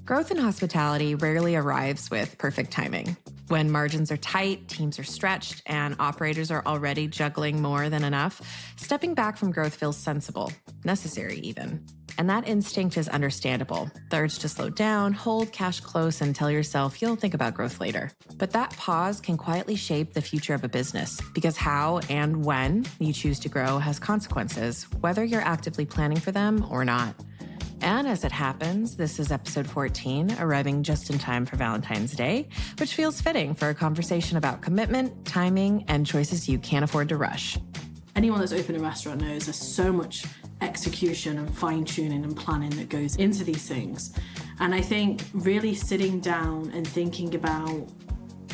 Growth in hospitality rarely arrives with perfect timing. When margins are tight, teams are stretched, and operators are already juggling more than enough, stepping back from growth feels sensible, necessary even. And that instinct is understandable. The urge to slow down, hold cash close, and tell yourself you'll think about growth later. But that pause can quietly shape the future of a business, because how and when you choose to grow has consequences, whether you're actively planning for them or not. And as it happens, this is episode 14, arriving just in time for Valentine's Day, which feels fitting for a conversation about commitment, timing, and choices you can't afford to rush. Anyone that's opened a restaurant knows there's so much execution and fine-tuning and planning that goes into these things. And I think really sitting down and thinking about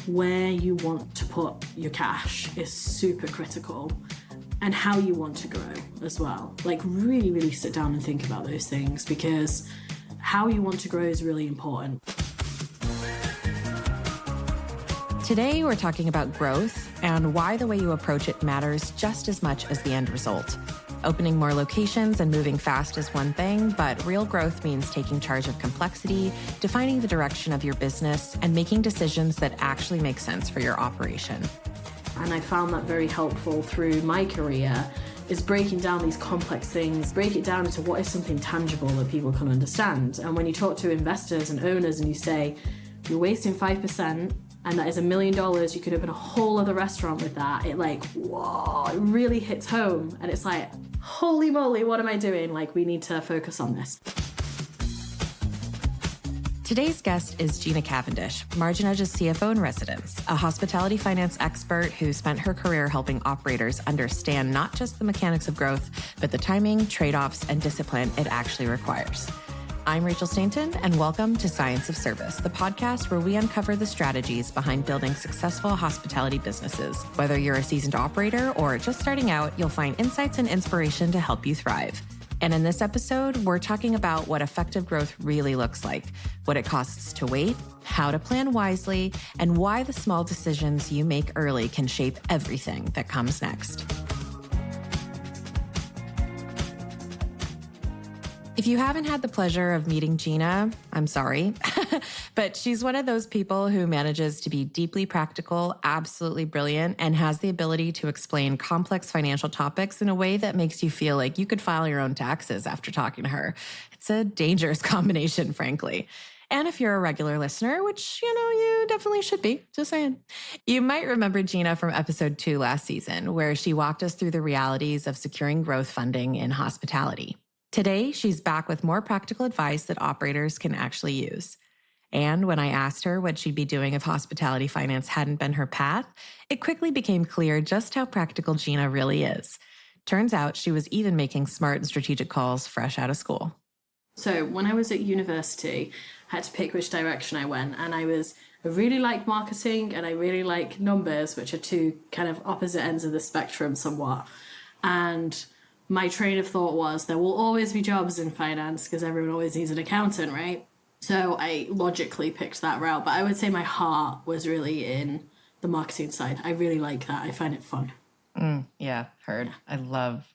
where you want to put your cash is super critical. And how you want to grow as well. Like really, really sit down and think about those things, because how you want to grow is really important. Today, we're talking about growth and why the way you approach it matters just as much as the end result. Opening more locations and moving fast is one thing, but real growth means taking charge of complexity, defining the direction of your business, and making decisions that actually make sense for your operation. And I found that very helpful through my career, is breaking down these complex things, break it down into what is something tangible that people can understand. And when you talk to investors and owners and you say, you're wasting 5% and that is $1 million, you could open a whole other restaurant with that. It whoa, it really hits home. And it's like, holy moly, what am I doing? We need to focus on this. Today's guest is Gina Cavendish, MarginEdge's CFO in residence, a hospitality finance expert who spent her career helping operators understand not just the mechanics of growth, but the timing, trade-offs, and discipline it actually requires. I'm Rachel Stainton, and welcome to Science of Service, the podcast where we uncover the strategies behind building successful hospitality businesses. Whether you're a seasoned operator or just starting out, you'll find insights and inspiration to help you thrive. And in this episode, we're talking about what effective growth really looks like, what it costs to wait, how to plan wisely, and why the small decisions you make early can shape everything that comes next. If you haven't had the pleasure of meeting Gina, I'm sorry, but she's one of those people who manages to be deeply practical, absolutely brilliant, and has the ability to explain complex financial topics in a way that makes you feel like you could file your own taxes after talking to her. It's a dangerous combination, frankly. And if you're a regular listener, which, you definitely should be, just saying, you might remember Gina from episode 2 last season, where she walked us through the realities of securing growth funding in hospitality. Today, she's back with more practical advice that operators can actually use. And when I asked her what she'd be doing if hospitality finance hadn't been her path, it quickly became clear just how practical Gina really is. Turns out she was even making smart and strategic calls fresh out of school. So when I was at university, I had to pick which direction I went. And I really like marketing and I really like numbers, which are two kind of opposite ends of the spectrum somewhat. And my train of thought was there will always be jobs in finance because everyone always needs an accountant, right? So I logically picked that route. But I would say my heart was really in the marketing side. I really like that. I find it fun. Yeah, heard. I love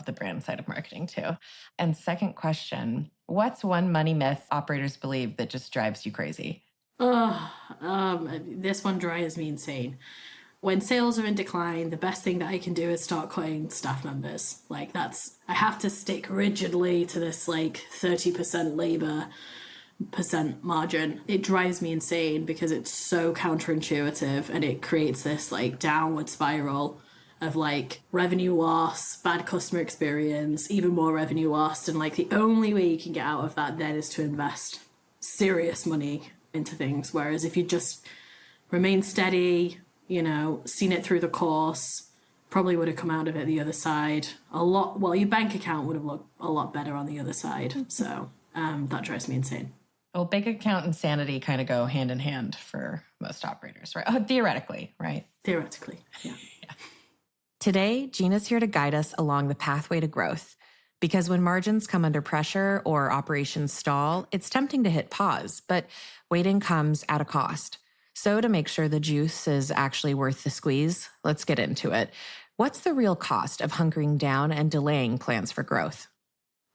the brand side of marketing too. And second question, what's one money myth operators believe that just drives you crazy? This one drives me insane. When sales are in decline, the best thing that I can do is start cutting staff members. I have to stick rigidly to this 30% labor, percent margin. It drives me insane because it's so counterintuitive and it creates this downward spiral of revenue loss, bad customer experience, even more revenue lost. And the only way you can get out of that then is to invest serious money into things. Whereas if you just remain steady, seen it through the course, probably would have come out of it the other side your bank account would have looked a lot better on the other side. So that drives me insane. Well, bank account and sanity kind of go hand in hand for most operators, right? Oh, theoretically, right? Theoretically, yeah. Today, Gina's here to guide us along the pathway to growth. Because when margins come under pressure or operations stall, it's tempting to hit pause, but waiting comes at a cost. So to make sure the juice is actually worth the squeeze, let's get into it. What's the real cost of hunkering down and delaying plans for growth?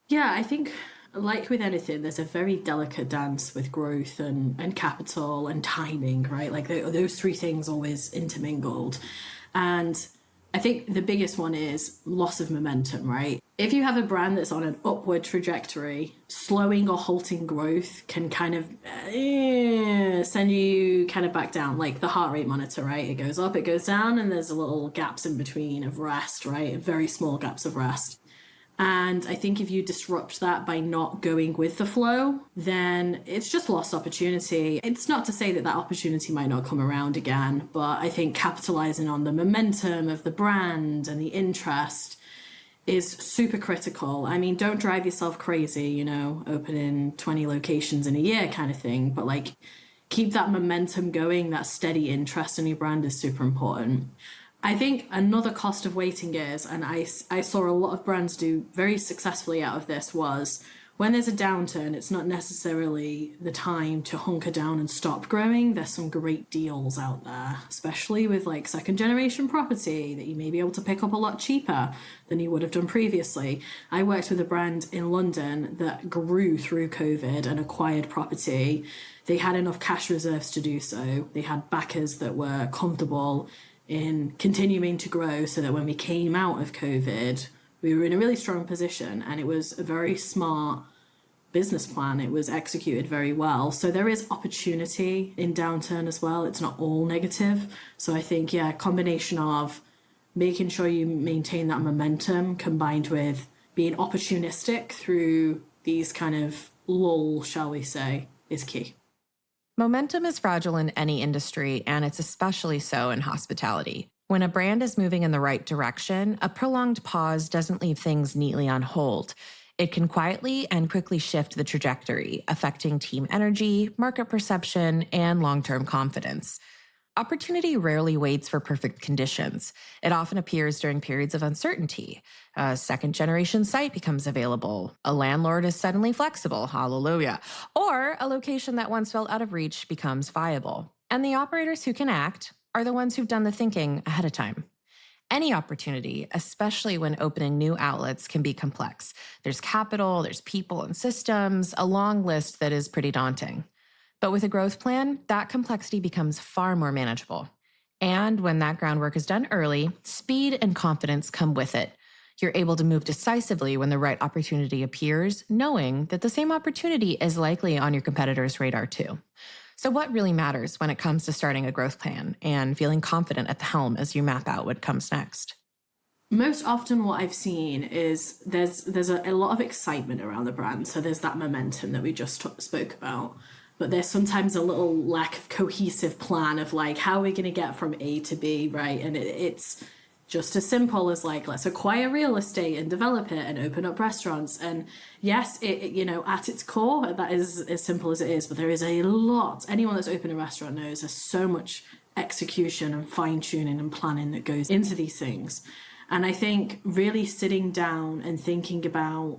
Yeah, I think Like with anything, there's a very delicate dance with growth and capital and timing, right? Like those three things always intermingled. And I think the biggest one is loss of momentum, right? If you have a brand that's on an upward trajectory, slowing or halting growth can kind of send you kind of back down, like the heart rate monitor, right? It goes up, it goes down, and there's a little gaps in between of rest, right? Very small gaps of rest. And I think if you disrupt that by not going with the flow, then it's just lost opportunity. It's not to say that that opportunity might not come around again, but I think capitalizing on the momentum of the brand and the interest is super critical. I mean, don't drive yourself crazy, you know, opening 20 locations in a year kind of thing, but like keep that momentum going. That steady interest in your brand is super important. I think another cost of waiting is, and I saw a lot of brands do very successfully out of this, was when there's a downturn, it's not necessarily the time to hunker down and stop growing. There's some great deals out there, especially with like second generation property that you may be able to pick up a lot cheaper than you would have done previously. I worked with a brand in London that grew through COVID and acquired property. They had enough cash reserves to do so. They had backers that were comfortable in continuing to grow so that when we came out of COVID, we were in a really strong position, and it was a very smart business plan. It was executed very well. So there is opportunity in downturn as well. It's not all negative. So I think, yeah, a combination of making sure you maintain that momentum combined with being opportunistic through these kind of lulls, shall we say, is key. Momentum is fragile in any industry, and it's especially so in hospitality. When a brand is moving in the right direction, a prolonged pause doesn't leave things neatly on hold. It can quietly and quickly shift the trajectory, affecting team energy, market perception, and long-term confidence. Opportunity rarely waits for perfect conditions. It often appears during periods of uncertainty. A second-generation site becomes available. A landlord is suddenly flexible, hallelujah. Or a location that once felt out of reach becomes viable. And the operators who can act are the ones who've done the thinking ahead of time. Any opportunity, especially when opening new outlets, can be complex. There's capital, there's people and systems, a long list that is pretty daunting. But with a growth plan, that complexity becomes far more manageable. And when that groundwork is done early, speed and confidence come with it. You're able to move decisively when the right opportunity appears, knowing that the same opportunity is likely on your competitor's radar too. So what really matters when it comes to starting a growth plan and feeling confident at the helm as you map out what comes next? Most often what I've seen is there's a lot of excitement around the brand. So there's that momentum that we just spoke about. But there's sometimes a little lack of cohesive plan of like, how are we going to get from A to B, right? And it's just as simple as like, let's acquire real estate and develop it and open up restaurants. And yes, it you know, at its core, that is as simple as it is. But there is a lot. Anyone that's opened a restaurant knows there's so much execution and fine tuning and planning that goes into these things. And I think really sitting down and thinking about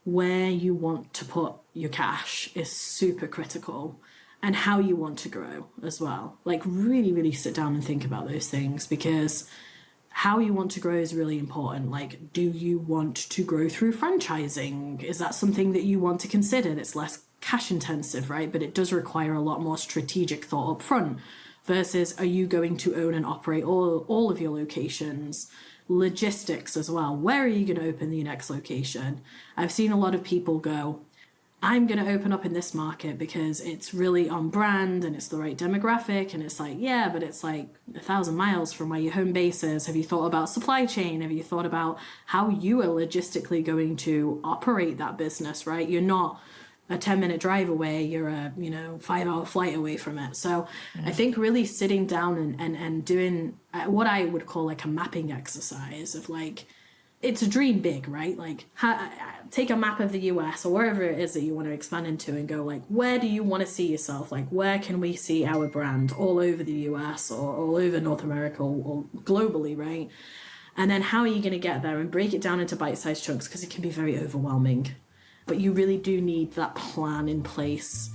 where you want to put your cash is super critical, and how you want to grow as well. Like really, really sit down and think about those things, because how you want to grow is really important. Like, do you want to grow through franchising? Is that something that you want to consider? It's less cash intensive, right? But it does require a lot more strategic thought up front, versus are you going to own and operate all of your locations? Logistics as well. Where are you going to open the next location? I've seen a lot of people go, I'm going to open up in this market because it's really on brand and it's the right demographic. And it's like, yeah, but it's like 1,000 miles from where your home base is. Have you thought about supply chain? Have you thought about how you are logistically going to operate that business, right? You're not a 10-minute drive away. You're a 5-hour flight away from it. So I think really sitting down and doing what I would call like a mapping exercise of like, it's a dream big, right? Like take a map of the US or wherever it is that you want to expand into and go like, where do you want to see yourself? Like, where can we see our brand all over the US or all over North America or globally, right? And then how are you going to get there, and break it down into bite-sized chunks, because it can be very overwhelming. But you really do need that plan in place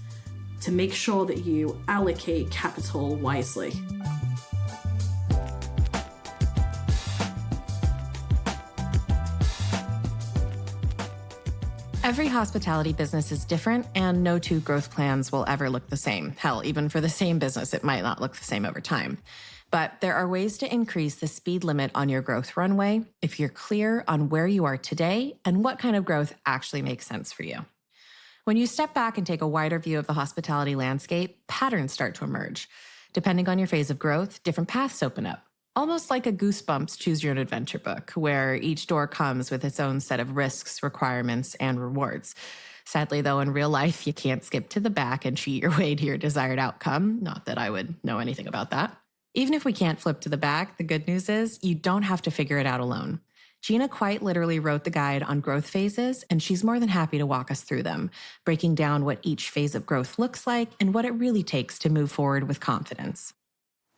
to make sure that you allocate capital wisely. Every hospitality business is different, and no two growth plans will ever look the same. Hell, even for the same business, it might not look the same over time. But there are ways to increase the speed limit on your growth runway if you're clear on where you are today and what kind of growth actually makes sense for you. When you step back and take a wider view of the hospitality landscape, patterns start to emerge. Depending on your phase of growth, different paths open up. Almost like a Goosebumps Choose Your Own Adventure book, where each door comes with its own set of risks, requirements, and rewards. Sadly, though, in real life, you can't skip to the back and cheat your way to your desired outcome. Not that I would know anything about that. Even if we can't flip to the back, the good news is you don't have to figure it out alone. Gina quite literally wrote the guide on growth phases, and she's more than happy to walk us through them, breaking down what each phase of growth looks like and what it really takes to move forward with confidence.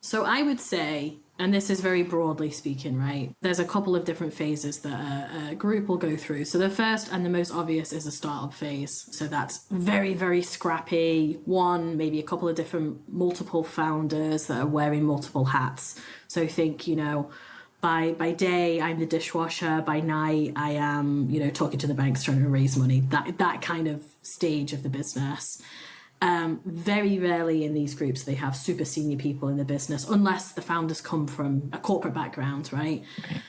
So I would say, and this is very broadly speaking, right? There's a couple of different phases that a group will go through. So the first and the most obvious is a startup phase. So that's very, very scrappy. One, maybe a couple of different multiple founders that are wearing multiple hats. So think, by day, I'm the dishwasher. By night, I am, talking to the banks trying to raise money. That kind of stage of the business. Very rarely in these groups they have super senior people in the business, unless the founders come from a corporate background, right? Okay.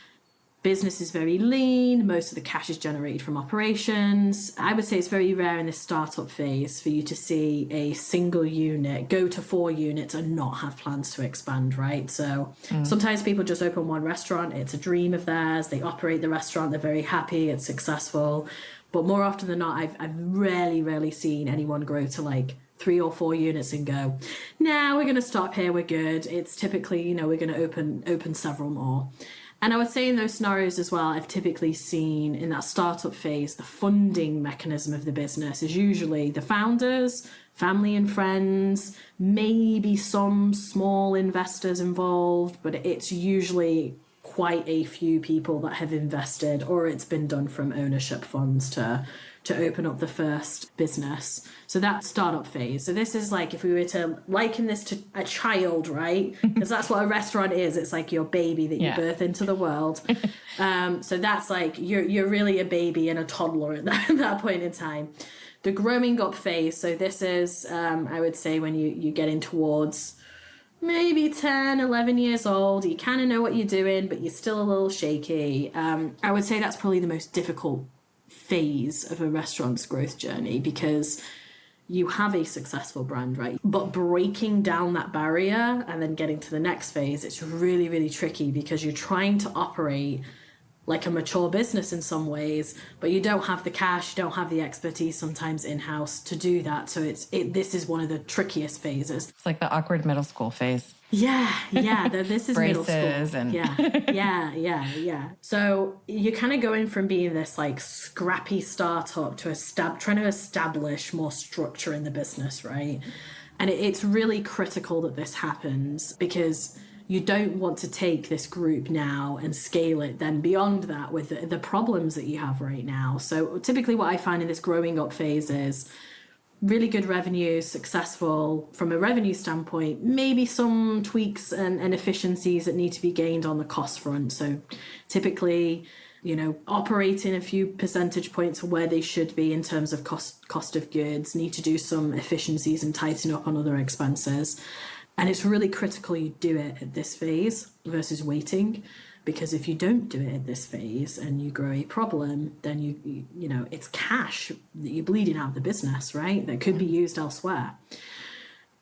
Business is very lean. Most of the cash is generated from operations. I would say it's very rare in this startup phase for you to see a single unit go to 4 units and not have plans to expand, right? So sometimes people just open one restaurant. It's a dream of theirs. They operate the restaurant. They're very happy. It's successful. But more often than not, I've rarely seen anyone grow to like 3 or 4 units and go, nah, we're going to stop here. We're good. It's typically, we're going to open several more. And I would say in those scenarios as well, I've typically seen in that startup phase, the funding mechanism of the business is usually the founders, family and friends, maybe some small investors involved, but it's usually quite a few people that have invested, or it's been done from ownership funds to open up the first business. So that startup phase. So this is like, if we were to liken this to a child, right? Because that's what a restaurant is. It's like your baby that you birth into the world. So that's like, you're really a baby and a toddler at that point in time. The growing up phase. So this is, I would say, when you get in towards maybe 10, 11 years old, you kind of know what you're doing, but you're still a little shaky. I would say that's probably the most difficult phase of a restaurant's growth journey, because you have a successful brand, right? But breaking down that barrier and then getting to the next phase, it's really, really tricky, because you're trying to operate like a mature business in some ways, but you don't have the cash, you don't have the expertise sometimes in-house to do that. So this is one of the trickiest phases. It's like the awkward middle school phase. Yeah. This is middle school. And Yeah. So you're kind of going from being this like scrappy startup to trying to establish more structure in the business, right? And it's really critical that this happens, because you don't want to take this group now and scale it then beyond that with the problems that you have right now. So typically what I find in this growing up phase is really good revenue, successful from a revenue standpoint, maybe some tweaks and efficiencies that need to be gained on the cost front. So typically, operating a few percentage points where they should be in terms of cost of goods, need to do some efficiencies and tighten up on other expenses. And it's really critical you do it at this phase versus waiting, because if you don't do it at this phase and you grow a problem, then you it's cash that you're bleeding out of the business, right? That could be used elsewhere.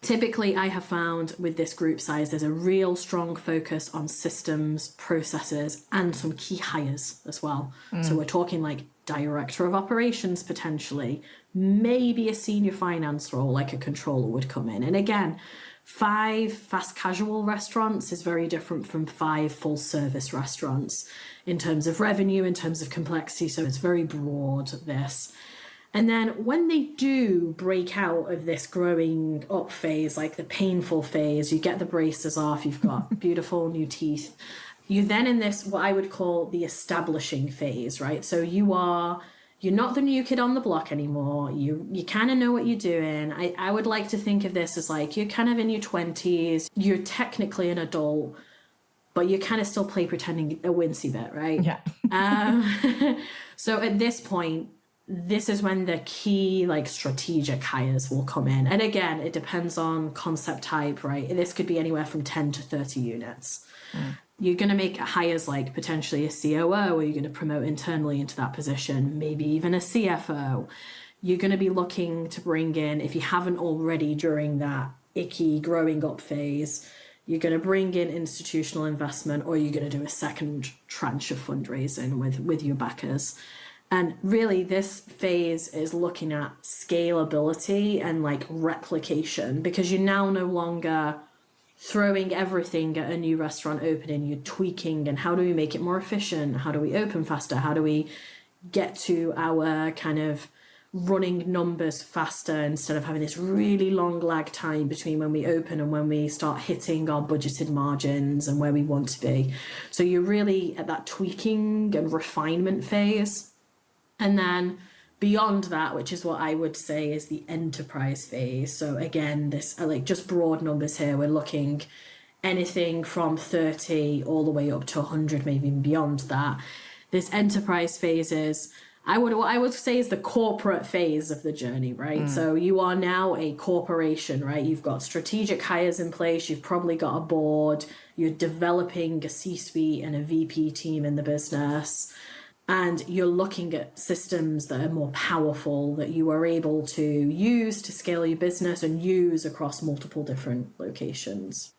Typically, I have found with this group size, there's a real strong focus on systems, processes, and some key hires as well. So we're talking like director of operations, potentially, maybe a senior finance role, like a controller would come in. And again, 5 fast casual restaurants is very different from 5 full service restaurants in terms of revenue, in terms of complexity. So it's very broad, this. And then when they do break out of this growing up phase, like the painful phase, you get the braces off, you've got beautiful new teeth. You're then in this, what I would call the establishing phase, right? So you're not the new kid on the block anymore. You kind of know what you're doing. I would like to think of this as like, you're kind of in your 20s. You're technically an adult, but you kind of still play pretending a wincy bit, right? Yeah. So at this point, this is when the key like strategic hires will come in. And again, it depends on concept type, right? This could be anywhere from 10 to 30 units. You're going to make hires like potentially a COO, or you're going to promote internally into that position, maybe even a CFO. You're going to be looking to bring in, if you haven't already during that icky growing up phase, you're going to bring in institutional investment, or you're going to do a second tranche of fundraising with your backers. And really, this phase is looking at scalability and like replication, because you're now no longer throwing everything at a new restaurant opening. You're tweaking, and how do we make it more efficient? How do we open faster? How do we get to our kind of running numbers faster instead of having this really long lag time between when we open and when we start hitting our budgeted margins and where we want to be? So you're really at that tweaking and refinement phase. And then beyond that, which is what I would say is the enterprise phase. So again, this like just broad numbers here. We're looking anything from 30 all the way up to 100, maybe even beyond that. This enterprise phase is, what I would say is the corporate phase of the journey, right? So you are now a corporation, right? You've got strategic hires in place. You've probably got a board. You're developing a C-suite and a VP team in the business. And you're looking at systems that are more powerful, that you are able to use to scale your business and use across multiple different locations.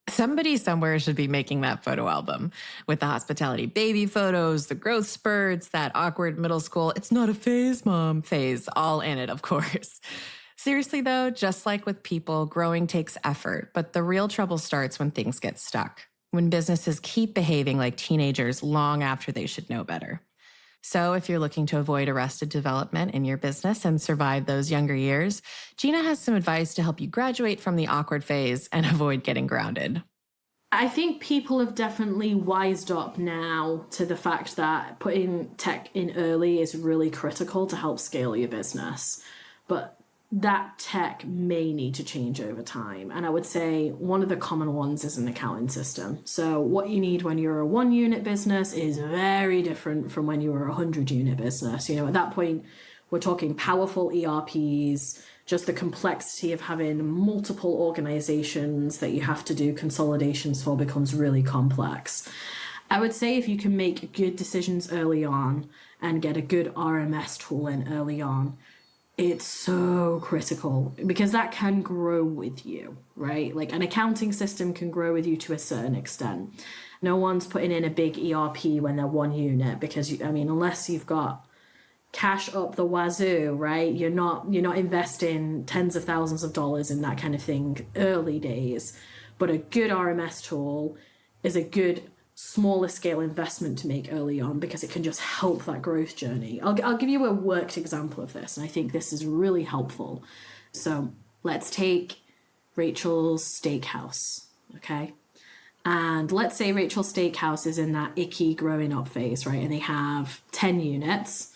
Somebody somewhere should be making that photo album with the hospitality baby photos, the growth spurts, that awkward middle school, it's not a phase, mom phase, all in it, of course. Seriously, though, just like with people, growing takes effort, but the real trouble starts when things get stuck, when businesses keep behaving like teenagers long after they should know better. So if you're looking to avoid arrested development in your business and survive those younger years, Gina has some advice to help you graduate from the awkward phase and avoid getting grounded. I think people have definitely wised up now to the fact that putting tech in early is really critical to help scale your business. But that tech may need to change over time. And I would say one of the common ones is an accounting system. So what you need when you're a 1-unit business is very different from when you're a 100-unit business. At that point, we're talking powerful ERPs, just the complexity of having multiple organizations that you have to do consolidations for becomes really complex. I would say if you can make good decisions early on and get a good RMS tool in early on, it's so critical, because that can grow with you, right? Like an accounting system can grow with you to a certain extent. No one's putting in a big ERP when they're 1 unit, because unless you've got cash up the wazoo, right? You're not investing tens of thousands of dollars in that kind of thing early days. But a good RMS tool is a good smaller scale investment to make early on, because it can just help that growth journey. I'll give you a worked example of this, and I think this is really helpful. So let's take Rachel's Steakhouse, okay? And let's say Rachel's Steakhouse is in that icky growing up phase, right? And they have 10 units,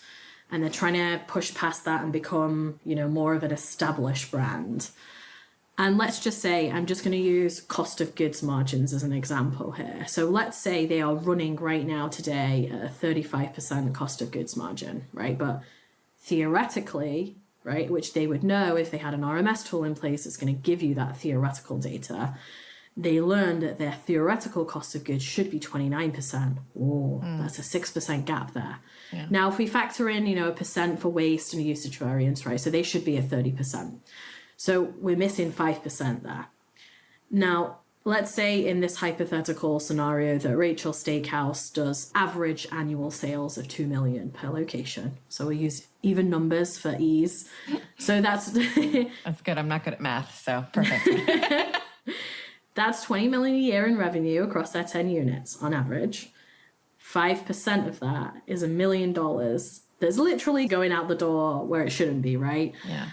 and they're trying to push past that and become, more of an established brand. And let's just say, I'm just going to use cost of goods margins as an example here. So let's say they are running right now today at a 35% cost of goods margin, right? But theoretically, right, which they would know if they had an RMS tool in place that's going to give you that theoretical data, they learned that their theoretical cost of goods should be 29%. That's a 6% gap there. Yeah. Now, if we factor in, a percent for waste and usage variance, right, so they should be at 30%. So we're missing 5% there. Now, let's say in this hypothetical scenario that Rachel's Steakhouse does average annual sales of $2 million per location. So we use even numbers for ease. So that's... That's good. I'm not good at math, so perfect. That's $20 million a year in revenue across their 10 units on average. 5% of that is $1 million. That's literally going out the door where it shouldn't be, right? Yeah.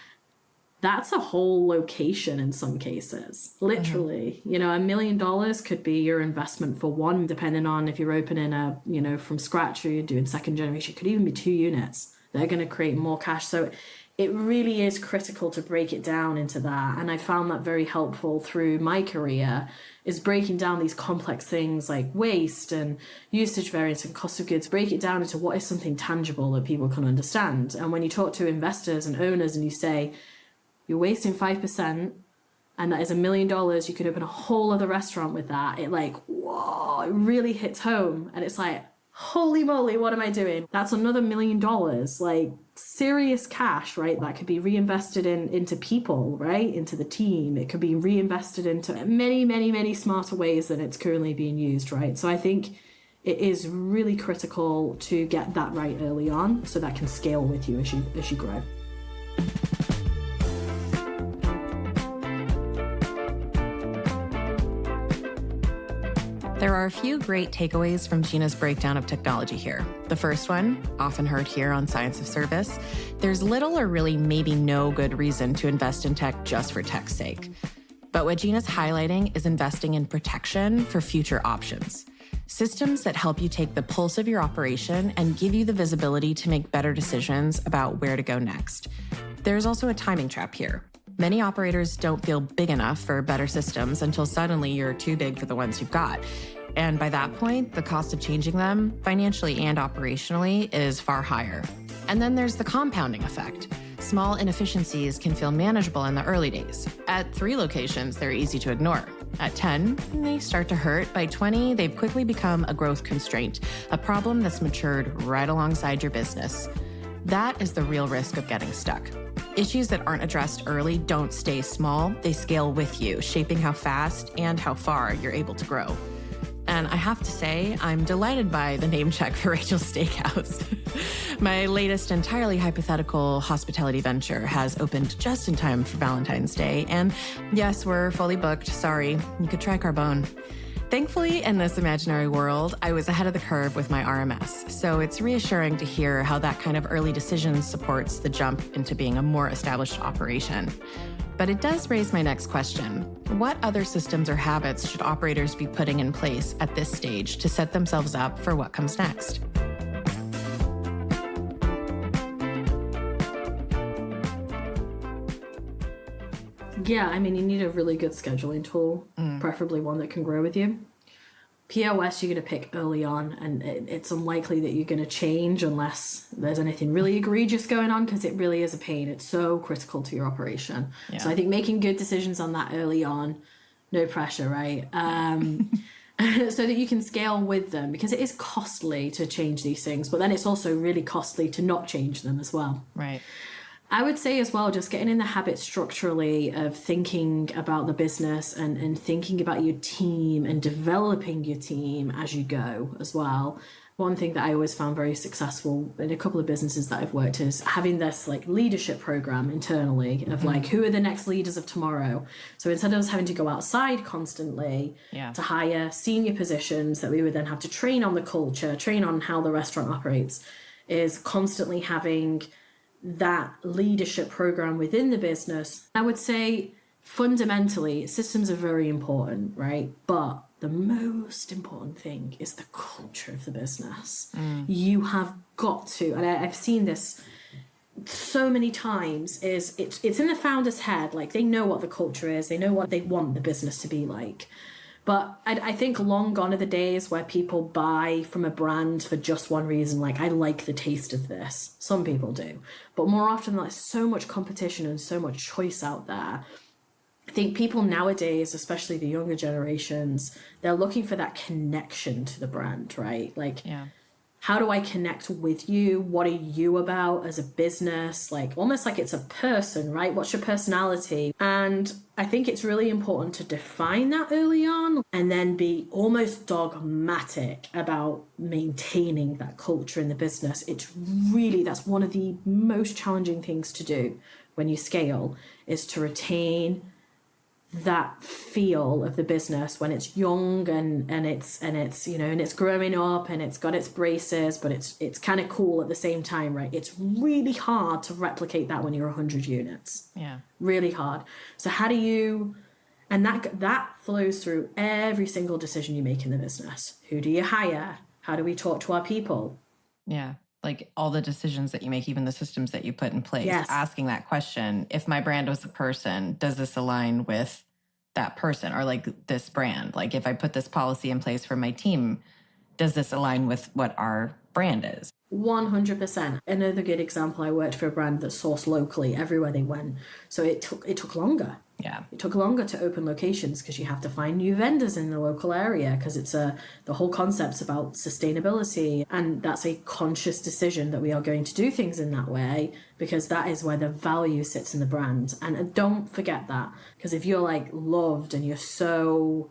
That's a whole location in some cases, literally. $1 million could be your investment for one, depending on if you're opening from scratch or you're doing second generation. It could even be 2 units. They're going to create more cash. So it really is critical to break it down into that. And I found that very helpful through my career, is breaking down these complex things like waste and usage variance and cost of goods, break it down into what is something tangible that people can understand. And when you talk to investors and owners and you say, you're wasting 5%, and that is $1 million, you could open a whole other restaurant with that. It like, whoa, it really hits home. And it's like, holy moly, what am I doing? That's another $1 million, like serious cash, right? That could be reinvested into people, right? Into the team. It could be reinvested into many, many, many smarter ways than it's currently being used, right? So I think it is really critical to get that right early on so that can scale with you as you grow. There are a few great takeaways from Gina's breakdown of technology here. The first one, often heard here on Science of Service, there's little or really maybe no good reason to invest in tech just for tech's sake. But what Gina's highlighting is investing in protection for future options. Systems that help you take the pulse of your operation and give you the visibility to make better decisions about where to go next. There's also a timing trap here. Many operators don't feel big enough for better systems until suddenly you're too big for the ones you've got. And by that point, the cost of changing them, financially and operationally, is far higher. And then there's the compounding effect. Small inefficiencies can feel manageable in the early days. At 3 locations, they're easy to ignore. At 10, they start to hurt. By 20, they've quickly become a growth constraint, a problem that's matured right alongside your business. That is the real risk of getting stuck. Issues that aren't addressed early don't stay small, they scale with you, shaping how fast and how far you're able to grow. And I have to say, I'm delighted by the name check for Rachel's Steakhouse. My latest entirely hypothetical hospitality venture has opened just in time for Valentine's Day. And yes, we're fully booked. Sorry, you could try Carbone. Thankfully, in this imaginary world, I was ahead of the curve with my RMS, so it's reassuring to hear how that kind of early decision supports the jump into being a more established operation. But it does raise my next question. What other systems or habits should operators be putting in place at this stage to set themselves up for what comes next? Yeah, I mean, you need a really good scheduling tool, preferably one that can grow with you. POS you're going to pick early on, and it's unlikely that you're going to change unless there's anything really egregious going on, because it really is a pain. It's so critical to your operation. Yeah. So I think making good decisions on that early on, no pressure, right? So that you can scale with them, because it is costly to change these things, but then it's also really costly to not change them as well. Right. I would say as well, just getting in the habit structurally of thinking about the business and thinking about your team and developing your team as you go as well. One thing that I always found very successful in a couple of businesses that I've worked is having this like leadership program internally of like, who are the next leaders of tomorrow? So instead of us having to go outside constantly to hire senior positions that we would then have to train on the culture, train on how the restaurant operates, is constantly having that leadership program within the business. I would say fundamentally systems are very important, right? But the most important thing is the culture of the business. You have got to, and I've seen this so many times, is it's in the founder's head. Like, they know what the culture is, they know what they want the business to be like. But I think long gone are the days where people buy from a brand for just one reason, like, I like the taste of this. Some people do. But more often, there's so much competition and so much choice out there. I think people nowadays, especially the younger generations, they're looking for that connection to the brand, right? Like, how do I connect with you? What are you about as a business? Like, almost like it's a person, right? What's your personality? And I think it's really important to define that early on and then be almost dogmatic about maintaining that culture in the business. It's really, that's one of the most challenging things to do when you scale, is to retain that feel of the business when it's young and it's you know, and it's growing up and it's got its braces, but it's kind of cool at the same time, right? It's really hard to replicate that when you're 100 units. Really hard. So how do you, and that flows through every single decision you make in the business. Who do you hire? How do we talk to our people? Like all the decisions that you make, even the systems that you put in place, Yes. asking that question, if my brand was a person, does this align with that person or like this brand? Like if I put this policy in place for my team, does this align with what our brand is? 100%. Another good example, I worked for a brand that sourced locally everywhere they went. So it took longer. Yeah. It took longer to open locations because you have to find new vendors in the local area because it's the whole concept's about sustainability, and that's a conscious decision that we are going to do things in that way because that is where the value sits in the brand. And don't forget that, because if you're like loved and you're so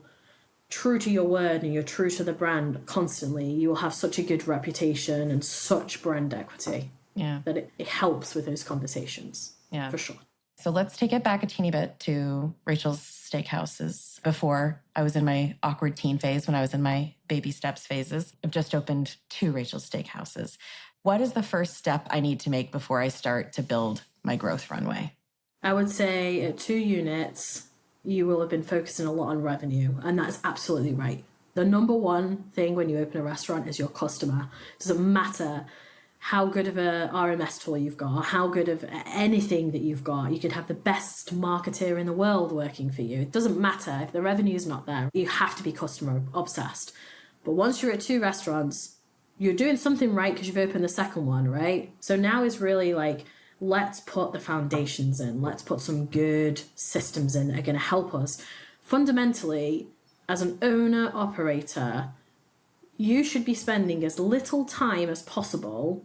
true to your word and you're true to the brand constantly, you will have such a good reputation and such brand equity that it helps with those conversations. For sure. So let's take it back a teeny bit to Rachel's Steakhouses. Before I was in my awkward teen phase, when I was in my baby steps phases, I've just opened 2 Rachel's Steakhouses. What is the first step I need to make before I start to build my growth runway? I would say at 2 units, you will have been focusing a lot on revenue, and that's absolutely right. The number one thing when you open a restaurant is your customer. It doesn't matter how good of a RMS tool you've got, or how good of anything that you've got. You could have the best marketeer in the world working for you. It doesn't matter if the revenue is not there. You have to be customer obsessed. But once you're at 2 restaurants, you're doing something right because you've opened the second one, right? So now is really like, let's put the foundations in. Let's put some good systems in that are going to help us. Fundamentally, as an owner operator, you should be spending as little time as possible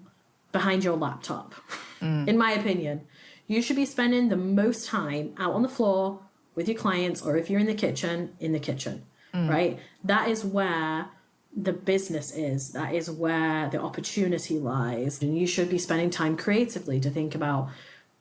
behind your laptop. In my opinion, you should be spending the most time out on the floor with your clients, or if you're in the kitchen, right? That is where the business is. That is where the opportunity lies. And you should be spending time creatively to think about,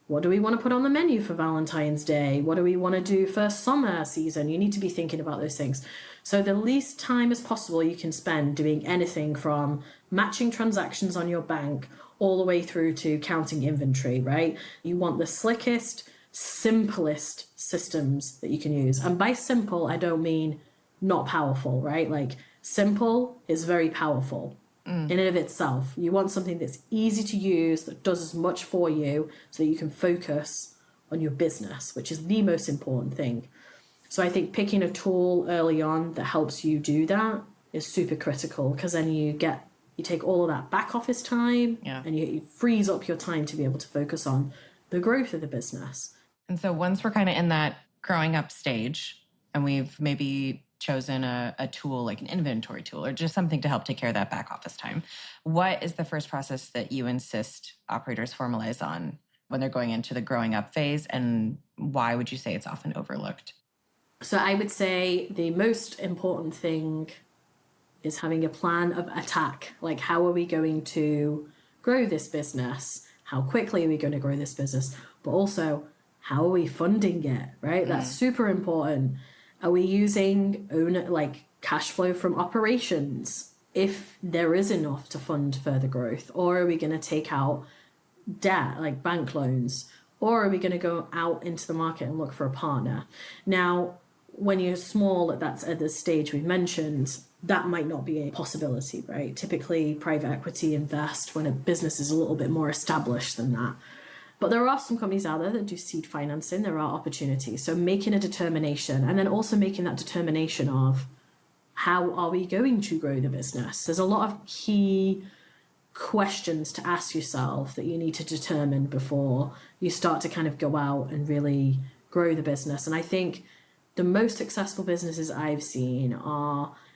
what do we want to put on the menu for Valentine's Day? What do we want to do for summer season? You need to be thinking about those things. So the least time as possible you can spend doing anything from matching transactions on your bank all the way through to counting inventory, right? You want the slickest, simplest systems that you can use. And by simple, I don't mean not powerful, right? Like simple is very powerful in and of itself. You want something that's easy to use, that does as much for you so you can focus on your business, which is the most important thing. So I think picking a tool early on that helps you do that is super critical, because then you take all of that back office time and you freeze up your time to be able to focus on the growth of the business. And so once we're kind of in that growing up stage and we've maybe chosen a tool like an inventory tool or just something to help take care of that back office time, what is the first process that you insist operators formalize on when they're going into the growing up phase, and why would you say it's often overlooked? So I would say the most important thing is having a plan of attack. Like, how are we going to grow this business? How quickly are we going to grow this business? But also, how are we funding it, right? That's super important. Are we using cash flow from operations if there is enough to fund further growth? Or are we going to take out debt, like bank loans? Or are we going to go out into the market and look for a partner? Now, when you're small at the stage we mentioned, that might not be a possibility, right? Typically, private equity invest when a business is a little bit more established than that. But there are some companies out there that do seed financing. There are opportunities. So making a determination, and then also making that determination of how are we going to grow the business? There's a lot of key questions to ask yourself that you need to determine before you start to kind of go out and really grow the business. And I think the most successful businesses I've seen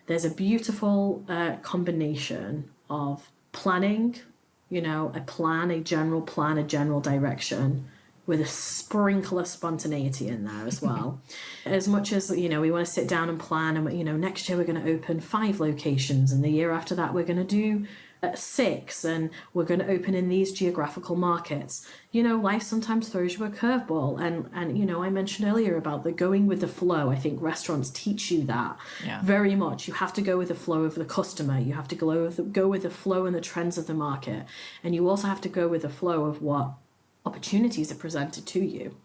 there's a beautiful combination of planning, a general plan, a general direction, with a sprinkle of spontaneity in there as well. As much as, we want to sit down and plan, and, next year we're going to open 5 locations, and the year after that we're going to do 6, and we're going to open in these geographical markets. Life sometimes throws you a curveball, and I mentioned earlier about the going with the flow. I think restaurants teach you that very much. You have to go with the flow of the customer. You have to go with the flow and the trends of the market, and you also have to go with the flow of what opportunities are presented to you.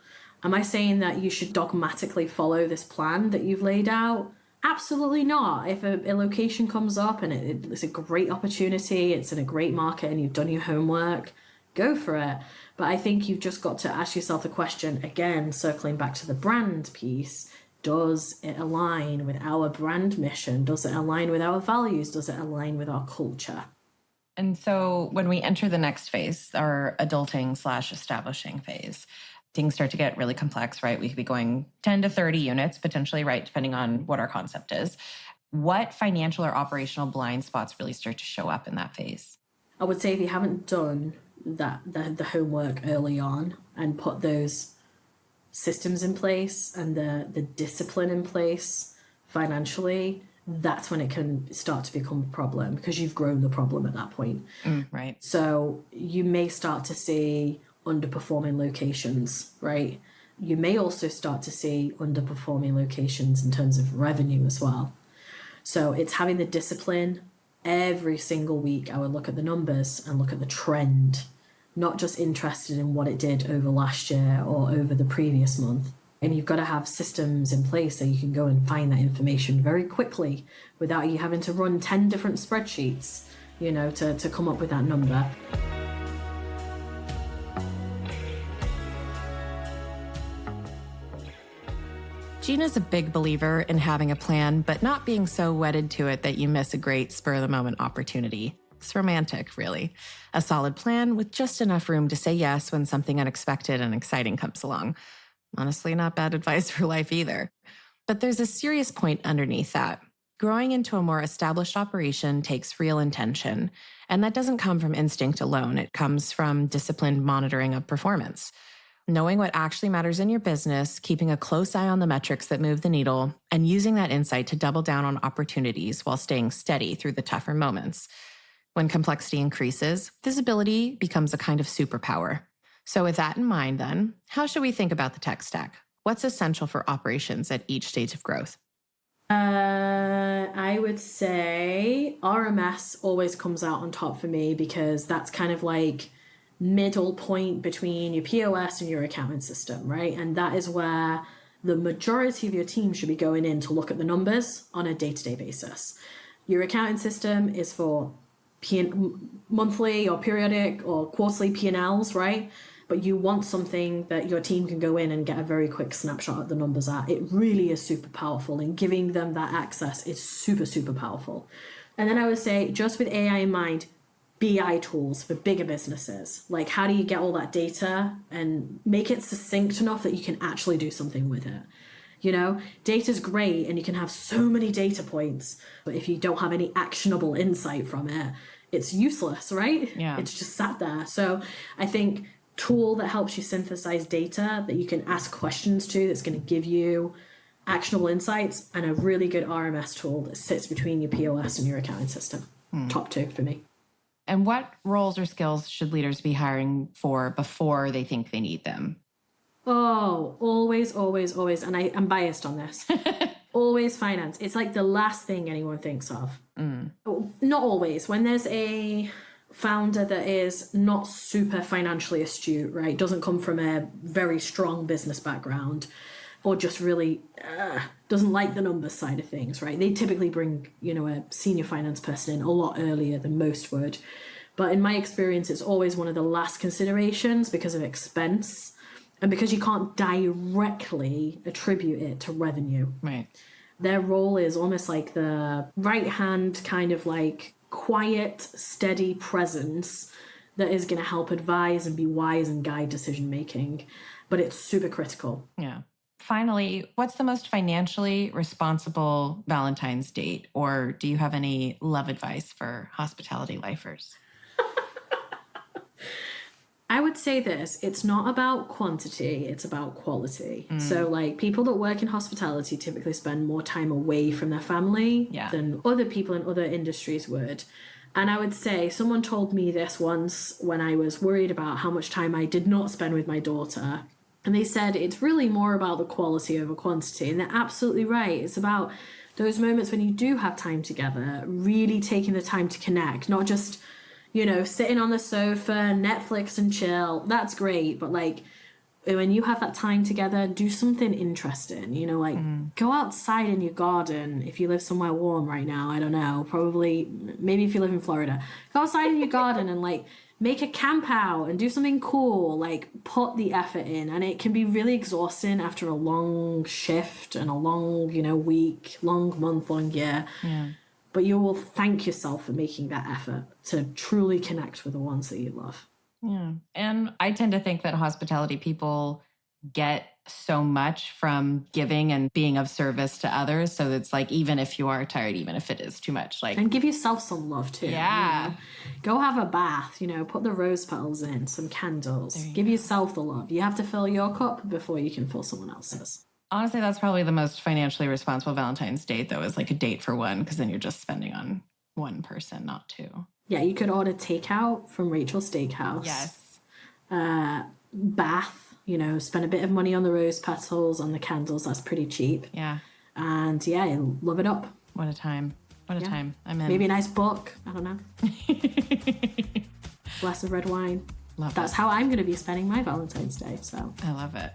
Am I saying that you should dogmatically follow this plan that you've laid out? Absolutely not. If a location comes up and it's a great opportunity, it's in a great market and you've done your homework, go for it. But I think you've just got to ask yourself the question, again, circling back to the brand piece, does it align with our brand mission? Does it align with our values? Does it align with our culture? And so when we enter the next phase, our adulting/establishing phase, things start to get really complex, right? We could be going 10 to 30 units potentially, right? Depending on what our concept is. What financial or operational blind spots really start to show up in that phase? I would say if you haven't done the homework early on and put those systems in place and the discipline in place financially, that's when it can start to become a problem because you've grown the problem at that point. Right. So you may start to see underperforming locations, right? You may also start to see underperforming locations in terms of revenue as well. So it's having the discipline every single week. I would look at the numbers and look at the trend, not just interested in what it did over last year or over the previous month. And you've got to have systems in place so you can go and find that information very quickly without you having to run 10 different spreadsheets, to come up with that number. Gina's a big believer in having a plan, but not being so wedded to it that you miss a great spur-of-the-moment opportunity. It's romantic, really. A solid plan with just enough room to say yes when something unexpected and exciting comes along. Honestly, not bad advice for life either. But there's a serious point underneath that. Growing into a more established operation takes real intention, and that doesn't come from instinct alone. It comes from disciplined monitoring of performance. Knowing what actually matters in your business, keeping a close eye on the metrics that move the needle, and using that insight to double down on opportunities while staying steady through the tougher moments. When complexity increases, visibility becomes a kind of superpower. So with that in mind, then, how should we think about the tech stack? What's essential for operations at each stage of growth? I would say RMS always comes out on top for me because that's kind of like middle point between your POS and your accounting system, right? And that is where the majority of your team should be going in to look at the numbers on a day-to-day basis. Your accounting system is for monthly or periodic or quarterly P&Ls, right? But you want something that your team can go in and get a very quick snapshot of the numbers at. It really is super powerful, and giving them that access is super, super powerful. And then I would say, just with AI in mind, BI tools for bigger businesses. Like, how do you get all that data and make it succinct enough that you can actually do something with it? Data's great and you can have so many data points, but if you don't have any actionable insight from it, it's useless, right? Yeah. It's just sat there. So I think tool that helps you synthesize data that you can ask questions to, that's going to give you actionable insights, and a really good RMS tool that sits between your POS and your accounting system. Top two for me. And what roles or skills should leaders be hiring for before they think they need them? Oh, always, always, always. And I'm biased on this. Always finance. It's like the last thing anyone thinks of. Not always. When there's a founder that is not super financially astute, right? Doesn't come from a very strong business background, or just really doesn't like the numbers side of things, right? They typically bring, a senior finance person in a lot earlier than most would. But in my experience, it's always one of the last considerations because of expense and because you can't directly attribute it to revenue. Right. Their role is almost like the right hand kind of like quiet, steady presence that is going to help advise and be wise and guide decision making. But it's super critical. Yeah. Finally, what's the most financially responsible Valentine's date? Or do you have any love advice for hospitality lifers? I would say this, it's not about quantity, it's about quality. So like people that work in hospitality typically spend more time away from their family than other people in other industries would. And I would say someone told me this once when I was worried about how much time I did not spend with my daughter. And they said it's really more about the quality over quantity. And they're absolutely right. It's about those moments when you do have time together, really taking the time to connect, not just, sitting on the sofa, Netflix and chill. That's great. But like when you have that time together, do something interesting, you know, like go outside in your garden. If you live somewhere warm right now, I don't know, probably, maybe if you live in Florida, go outside in your garden and like make a camp out and do something cool, like put the effort in. And it can be really exhausting after a long shift and a long, you know, week, long month, long year. Yeah. But you will thank yourself for making that effort to truly connect with the ones that you love. Yeah. And I tend to think that hospitality people get so much from giving and being of service to others. So it's like, even if you are tired, even if it is too much, like, and give yourself some love too. Yeah. You know? Go have a bath, you know, put the rose petals in, some candles, give yourself the love. You have to fill your cup before you can fill someone else's. Honestly, that's probably the most financially responsible Valentine's date, though, is like a date for one, because then you're just spending on one person, not two. Yeah, you could order takeout from Rachel's Steakhouse. Yes. Bath, you know, spend a bit of money on the rose petals, on the candles. That's pretty cheap. Yeah. And yeah, love it up. What a time. What a time. I'm in. Maybe a nice book. I don't know. Glass of red wine. That's how I'm going to be spending my Valentine's Day. So I love it.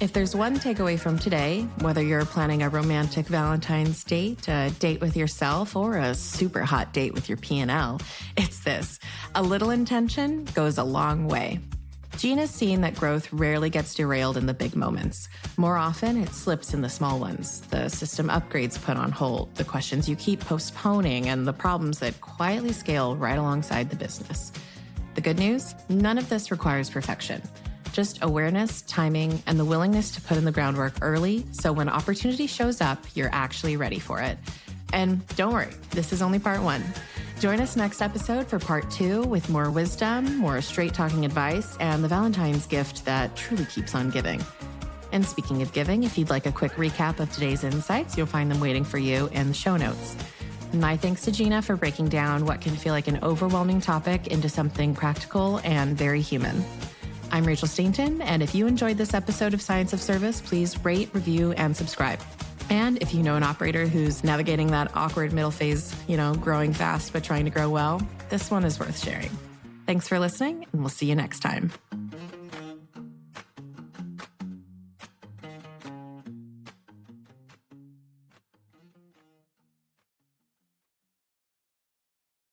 If there's one takeaway from today, whether you're planning a romantic Valentine's date, a date with yourself, or a super hot date with your P&L, it's this: a little intention goes a long way. Gina's seen that growth rarely gets derailed in the big moments. More often, it slips in the small ones, the system upgrades put on hold, the questions you keep postponing, and the problems that quietly scale right alongside the business. The good news? None of this requires perfection. Just awareness, timing, and the willingness to put in the groundwork early, so when opportunity shows up, you're actually ready for it. And don't worry, this is only part one. Join us next episode for part 2 with more wisdom, more straight-talking advice, and the Valentine's gift that truly keeps on giving. And speaking of giving, if you'd like a quick recap of today's insights, you'll find them waiting for you in the show notes. My thanks to Gina for breaking down what can feel like an overwhelming topic into something practical and very human. I'm Rachel Stainton, and if you enjoyed this episode of Science of Service, please rate, review, and subscribe. And if you know an operator who's navigating that awkward middle phase, you know, growing fast but trying to grow well, this one is worth sharing. Thanks for listening, and we'll see you next time.